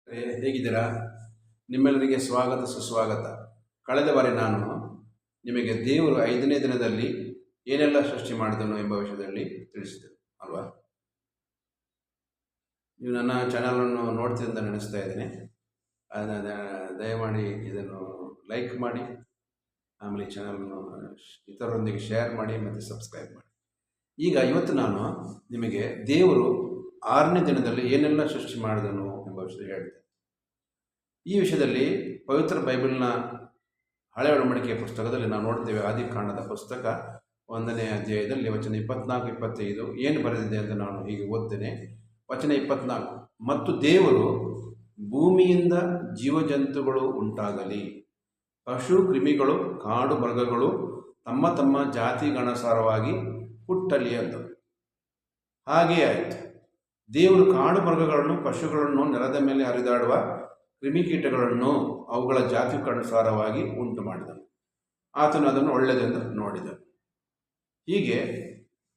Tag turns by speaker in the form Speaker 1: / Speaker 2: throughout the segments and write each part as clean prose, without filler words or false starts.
Speaker 1: ಹೇಗಿದ್ದೀರಾ? ನಿಮ್ಮೆಲ್ಲರಿಗೆ ಸ್ವಾಗತ ಸುಸ್ವಾಗತ. ಕಳೆದ ಬಾರಿ ನಾನು ನಿಮಗೆ ದೇವರು 5ನೇ ದಿನದಲ್ಲಿ ಏನೆಲ್ಲ ಸೃಷ್ಟಿ ಮಾಡಿದನು ಎಂಬ ವಿಷಯದಲ್ಲಿ ತಿಳಿಸಿದೆ ಅಲ್ವಾ? ನೀವು ನನ್ನ ಚಾನಲನ್ನು ನೋಡ್ತೀರಿ ಅಂತ ನೆನೆಸ್ತಾ ಇದ್ದೇನೆ. ದಯಮಾಡಿ ಇದನ್ನು ಲೈಕ್ ಮಾಡಿ, ಆಮೇಲೆ ಈ ಚಾನಲನ್ನು ಇತರರೊಂದಿಗೆ ಶೇರ್ ಮಾಡಿ ಮತ್ತು ಸಬ್ಸ್ಕ್ರೈಬ್ ಮಾಡಿ. ಈಗ ಇವತ್ತು ನಾನು ನಿಮಗೆ ದೇವರು 6ನೇ ದಿನದಲ್ಲಿ ಏನೆಲ್ಲ ಸೃಷ್ಟಿ ಮಾಡಿದನು ಎಂಬ ವಿಷಯ ಹೇಳ್ತೇನೆ. ಈ ವಿಷಯದಲ್ಲಿ ಪವಿತ್ರ ಬೈಬಲ್ನ ಹಳೆ ಒಡಂಬಡಿಕೆಯ ಪುಸ್ತಕದಲ್ಲಿ ನಾವು ನೋಡ್ತೇವೆ. ಆದಿಕಾಂಡದ ಪುಸ್ತಕ 1ನೇ ಅಧ್ಯಾಯದಲ್ಲಿ ವಚನ 24-25 ಏನು ಬರೆದಿದೆ ಅಂತ ನಾನು ಹೀಗೆ ಓದ್ತೇನೆ. ವಚನ 24: ಮತ್ತು ದೇವರು ಭೂಮಿಯಿಂದ ಜೀವಜಂತುಗಳು ಉಂಟಾಗಲಿ, ಪಶು ಕ್ರಿಮಿಗಳು ಕಾಡು ಮೃಗಗಳು ತಮ್ಮ ತಮ್ಮ ಜಾತಿಗನುಸಾರವಾಗಿ ಹುಟ್ಟಲಿ ಅಂದರು. ಹಾಗೆಯೇ ಆಯಿತು. ದೇವರು ಕಾಡು ಮೃಗಗಳನ್ನು, ಪಶುಗಳನ್ನು, ನೆಲದ ಮೇಲೆ ಹರಿದಾಡುವ ಕ್ರಿಮಿಕೀಟಗಳನ್ನು ಅವುಗಳ ಜಾತಿಗನುಸಾರವಾಗಿ ಉಂಟು ಮಾಡಿದನು. ಆತನು ಅದನ್ನು ಒಳ್ಳೆಯದೆಂದು ನೋಡಿದನು. ಹೀಗೆ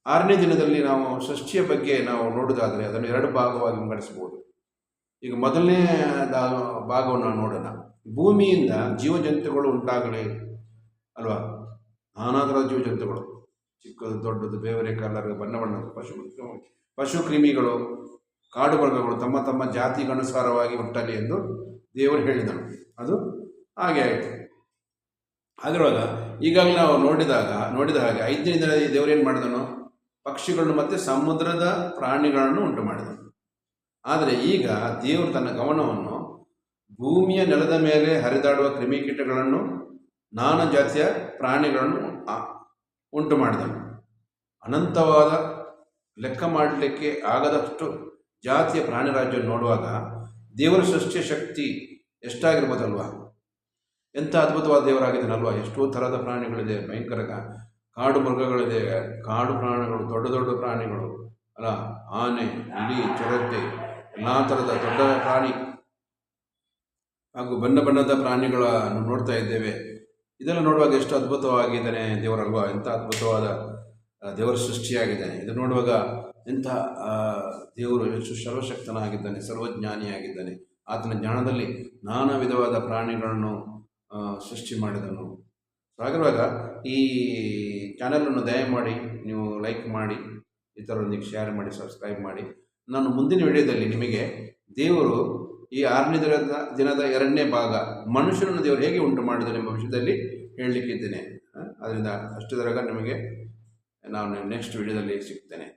Speaker 1: 6ನೇ ದಿನದಲ್ಲಿ ನಾವು ಸೃಷ್ಟಿಯ ಬಗ್ಗೆ ನಾವು ನೋಡುವುದಾದರೆ ಅದನ್ನು 2 ಭಾಗವಾಗಿ ವಿಂಗಡಿಸಬಹುದು. ಈಗ ಮೊದಲನೇ ಭಾಗವನ್ನು ನಾವು ನೋಡೋಣ. ಭೂಮಿಯಿಂದ ಜೀವಜಂತುಗಳು ಉಂಟಾಗಲಿ ಅಲ್ವಾ? ನಾನಾ ಥರದ ಜೀವಜಂತುಗಳು, ಚಿಕ್ಕದು ದೊಡ್ಡದು, ಬೇರೆ ಕಲರ್, ಬಣ್ಣ ಬಣ್ಣದ ಪಶು ಕ್ರಿಮಿಗಳು, ಕಾಡು ಮೃಗಗಳು ತಮ್ಮ ತಮ್ಮ ಜಾತಿಗನುಸಾರವಾಗಿ ಹುಟ್ಟಲಿ ಎಂದು ದೇವರು ಹೇಳಿದನು. ಅದು ಹಾಗೆ ಆಯಿತು. ಹಾಗಿರುವಾಗ ಈಗಾಗಲೇ ನಾವು ನೋಡಿದ ಹಾಗೆ 5ನೇ ದಿನದಲ್ಲಿ ದೇವರು ಏನು ಮಾಡಿದನು? ಪಕ್ಷಿಗಳನ್ನು ಮತ್ತು ಸಮುದ್ರದ ಪ್ರಾಣಿಗಳನ್ನು ಉಂಟು ಮಾಡಿದನು. ಆದರೆ ಈಗ ದೇವರು ತನ್ನ ಗಮನವನ್ನು ಭೂಮಿಯ ನೆಲದ ಮೇಲೆ ಹರಿದಾಡುವ ಕ್ರಿಮಿಕೀಟಗಳನ್ನು, ನಾನಾ ಜಾತಿಯ ಪ್ರಾಣಿಗಳನ್ನು ಉಂಟು ಮಾಡಿದನು. ಅನಂತವಾದ, ಲೆಕ್ಕ ಮಾಡಲಿಕ್ಕೆ ಆಗದಷ್ಟು ಜಾತಿಯ ಪ್ರಾಣಿ ರಾಜ್ಯವನ್ನು ನೋಡುವಾಗ ದೇವರ ಸೃಷ್ಟಿಯ ಶಕ್ತಿ ಎಷ್ಟಾಗಿರ್ಬೋದಲ್ವಾ? ಎಂಥ ಅದ್ಭುತವಾದ ದೇವರಾಗಿದ್ದಾನಲ್ವಾ? ಎಷ್ಟೋ ಥರದ ಪ್ರಾಣಿಗಳಿದೆ, ಭಯಂಕರ ಕಾಡು ಮೃಗಗಳಿದೆ, ಕಾಡು ಪ್ರಾಣಿಗಳು, ದೊಡ್ಡ ದೊಡ್ಡ ಪ್ರಾಣಿಗಳು ಅಲ್ಲ, ಆನೆ, ಇಲಿ, ಚಿರತೆ, ಎಲ್ಲ ಥರದ ದೊಡ್ಡ ಪ್ರಾಣಿ ಹಾಗೂ ಬಣ್ಣ ಬಣ್ಣದ ಪ್ರಾಣಿಗಳನ್ನು ನೋಡ್ತಾ ಇದ್ದೇವೆ. ಇದೆಲ್ಲ ನೋಡುವಾಗ ಎಷ್ಟು ಅದ್ಭುತವಾಗಿದ್ದಾನೆ ದೇವರಲ್ವಾ? ಎಂಥ ಅದ್ಭುತವಾದ ದೇವರ ಸೃಷ್ಟಿಯಾಗಿದ್ದಾನೆ. ಇದು ನೋಡುವಾಗ ಎಂಥ ದೇವರು ಎಷ್ಟು ಸರ್ವಶಕ್ತನಾಗಿದ್ದಾನೆ, ಸರ್ವಜ್ಞಾನಿಯಾಗಿದ್ದಾನೆ. ಆತನ ಜ್ಞಾನದಲ್ಲಿ ನಾನಾ ವಿಧವಾದ ಪ್ರಾಣಿಗಳನ್ನು ಸೃಷ್ಟಿ ಮಾಡಿದನು. ಹಾಗಿರುವಾಗ ಈ ಚಾನಲನ್ನು ದಯಮಾಡಿ ನೀವು ಲೈಕ್ ಮಾಡಿ, ಇತರರೊಂದಿಗೆ ಶೇರ್ ಮಾಡಿ, ಸಬ್ಸ್ಕ್ರೈಬ್ ಮಾಡಿ. ನಾನು ಮುಂದಿನ ವಿಡಿಯೋದಲ್ಲಿ ನಿಮಗೆ ದೇವರು ಈ 6ನೇ ದಿನದ 2ನೇ ಭಾಗ, ಮನುಷ್ಯನನ್ನು ದೇವರು ಹೇಗೆ ಉಂಟು ಮಾಡಿದನು ಎಂಬ ವಿಷಯದಲ್ಲಿ ಹೇಳಲಿಕ್ಕಿದ್ದೇನೆ. ಅದರಿಂದ ಅಷ್ಟು ತನಕ ನಿಮಗೆ ನಾನು ನೆಕ್ಸ್ಟ್ ವಿಡಿಯೋದಲ್ಲಿ ಸಿಗ್ತೇನೆ.